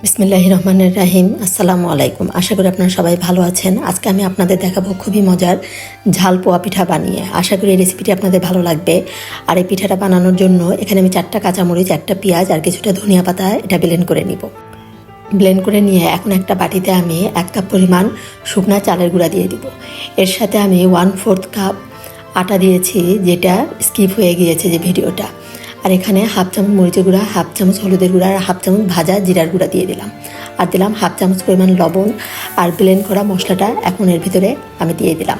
বিসমিল্লাহির রহমানির রহিম। আসসালামু আলাইকুম। আশা করি আপনারা সবাই ভালো আছেন। আজকে আমি আপনাদের দেখাবো খুবই মজার ঝাল পোয়া পিঠা বানিয়ে। আশা করি এই রেসিপিটি আপনাদের ভালো লাগবে। আর এই পিঠাটা বানানোর জন্য এখানে আমি 4টা কাঁচামরিচ, 1টা পেঁয়াজ আর কিছুটা ধনিয়া পাতা এটা ব্লেন্ড করে নিব। ব্লেন্ড করে নিয়ে এখন একটা বাটিতে আমি 1 কাপ পরিমাণ শুকনা চালের গুঁড়া দিয়ে দিব। এর সাথে আমি 1/4 কাপ আটা দিয়েছি, যেটা স্কিপ হয়ে গিয়েছে যে ভিডিওটা। আর এখানে 1/2 চামচ মরিচের গুঁড়া, 1/2 চামচ হলুদের গুঁড়া আর 1/2 চামচ ভাজা জিরার গুঁড়া দিয়ে দিলাম। আর দিলাম 1/2 চামচ পরিমাণ লবণ। আর ব্লেন্ড করা মশলাটা এখন এর ভিতরে আমি দিয়ে দিলাম।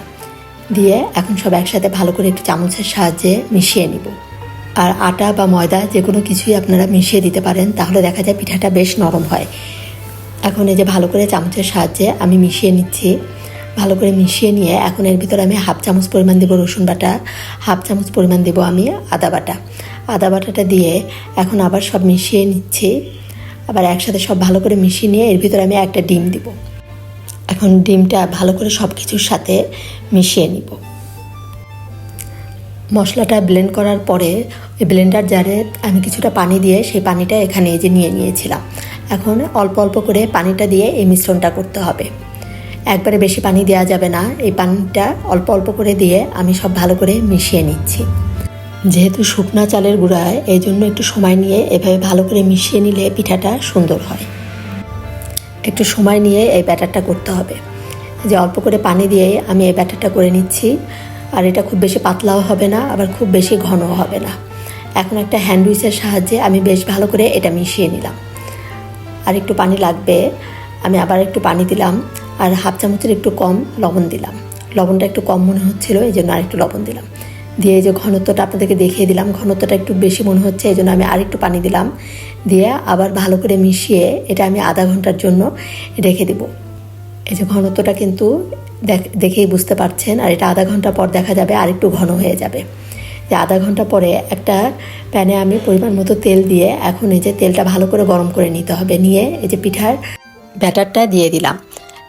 দিয়ে এখন সব একসাথে ভালো করে একটু চামচের সাহায্যে মিশিয়ে নিব। আর আটা বা ময়দা যে কোনো কিছুই আপনারা মিশিয়ে দিতে পারেন, তাহলে দেখা যায় পিঠাটা বেশ নরম হয়। এখন এই যে ভালো করে চামচের সাহায্যে আমি মিশিয়ে নিচ্ছি। ভালো করে মিশিয়ে নিয়ে এখন এর ভিতরে আমি 1/2 চামচ পরিমাণ দেবো রসুন বাটা, 1/2 চামচ পরিমাণ দেবো আমি আদা বাটা। আদা বাটাটা দিয়ে এখন আবার সব মিশিয়ে নিচ্ছি। আবার একসাথে সব ভালো করে মিশিয়ে নিয়ে এর ভিতরে আমি একটা ডিম দিব। এখন ডিমটা ভালো করে সব কিছুর সাথে মিশিয়ে নিব। মশলাটা ব্লেন্ড করার পরে ওই ব্লেন্ডার জারে আমি কিছুটা পানি দিয়ে সেই পানিটা এখানে এই যে নিয়ে নিয়েছিলাম। এখন অল্প অল্প করে পানিটা দিয়ে এই মিশ্রণটা করতে হবে। একবারে বেশি পানি দেওয়া যাবে না, এই পানিটা অল্প অল্প করে দিয়ে আমি সব ভালো করে মিশিয়ে নিচ্ছি। যেহেতু শুকনা চালের গুঁড়ায়, এই জন্য একটু সময় নিয়ে এভাবে ভালো করে মিশিয়ে নিলে পিঠাটা সুন্দর হয়। একটু সময় নিয়ে এই ব্যাটারটা করতে হবে। যে অল্প করে পানি দিয়ে আমি এই ব্যাটারটা করে নিচ্ছি। আর এটা খুব বেশি পাতলাও হবে না, আবার খুব বেশি ঘনও হবে না। এখন একটা হ্যান্ড উইচের সাহায্যে আমি বেশ ভালো করে এটা মিশিয়ে নিলাম। আর একটু পানি লাগবে, আমি আবার একটু পানি দিলাম। আর 1/2 চামচের একটু কম লবণ দিলাম। লবণটা একটু কম মনে হচ্ছিল, এই জন্য আরেকটু লবণ দিলাম। দিয়ে যে ঘনত্বটা আপনাদেরকে দেখিয়ে দিলাম, ঘনত্বটা একটু বেশি মনে হচ্ছে, এই জন্য আমি আরেকটু পানি দিলাম। দিয়ে আবার ভালো করে মিশিয়ে এটা আমি আধা ঘন্টার জন্য রেখে দেব। এই যে ঘনত্বটা কিন্তু দেখেই বুঝতে পারছেন। আর এটা আধা ঘন্টা পর দেখা যাবে আর একটু ঘন হয়ে যাবে। যে আধা ঘন্টা পরে একটা প্যানে আমি পরিমাণ মতো তেল দিয়ে এখন এই যে তেলটা ভালো করে গরম করে নিতে হবে। নিয়ে এই যে পিঠার ব্যাটারটা দিয়ে দিলাম।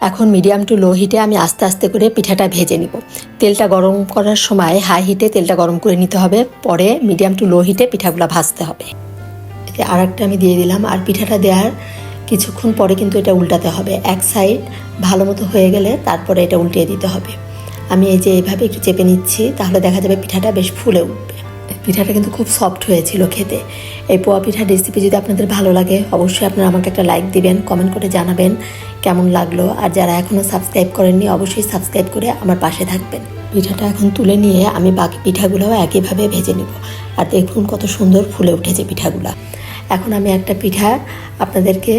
এখন মিডিয়াম টু লো হিটে আমি আস্তে আস্তে করে পিঠাটা ভেজে নিব। তেলটা গরম করার সময় হাই হিটে তেলটা গরম করে নিতে হবে, পরে মিডিয়াম টু লো হিটে পিঠাগুলো ভাজতে হবে। আর একটা আমি দিয়ে দিলাম। আর পিঠাটা দেওয়ার কিছুক্ষণ পরে কিন্তু এটা উল্টাতে হবে। এক সাইড ভালো মতো হয়ে গেলে তারপরে এটা উল্টিয়ে দিতে হবে। আমি এই যে এইভাবে একটু চেপে নিচ্ছি, তাহলে দেখা যাবে পিঠাটা বেশ ফুলে উঠবে। পিঠাটা কিন্তু খুব সফট হয়েছিল খেতে। এই পোয়া পিঠার রেসিপি যদি আপনাদের ভালো লাগে, অবশ্যই আপনারা আমাকে একটা লাইক দিবেন, কমেন্ট করে জানাবেন কেমন লাগলো। আর যারা এখনও সাবস্ক্রাইব করেননি, অবশ্যই সাবস্ক্রাইব করে আমার পাশে থাকবেন। পিঠাটা এখন তুলে নিয়ে আমি বাকি পিঠাগুলোও একইভাবে ভেজে নিব। আর দেখুন কত সুন্দর ফুলে উঠেছে পিঠাগুলো। এখন আমি একটা পিঠা আপনাদেরকে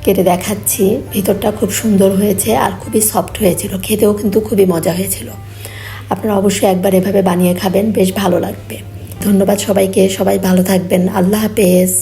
কেটে দেখাচ্ছি। ভিতরটা খুব সুন্দর হয়েছে আর খুবই সফট হয়েছিল, খেতেও কিন্তু খুবই মজা হয়েছিল। আপনারা অবশ্যই একবার এভাবে বানিয়ে খাবেন, বেশ ভালো লাগবে। ধন্যবাদ সবাইকে, সবাই ভালো থাকবেন। আল্লাহ হাফেজ।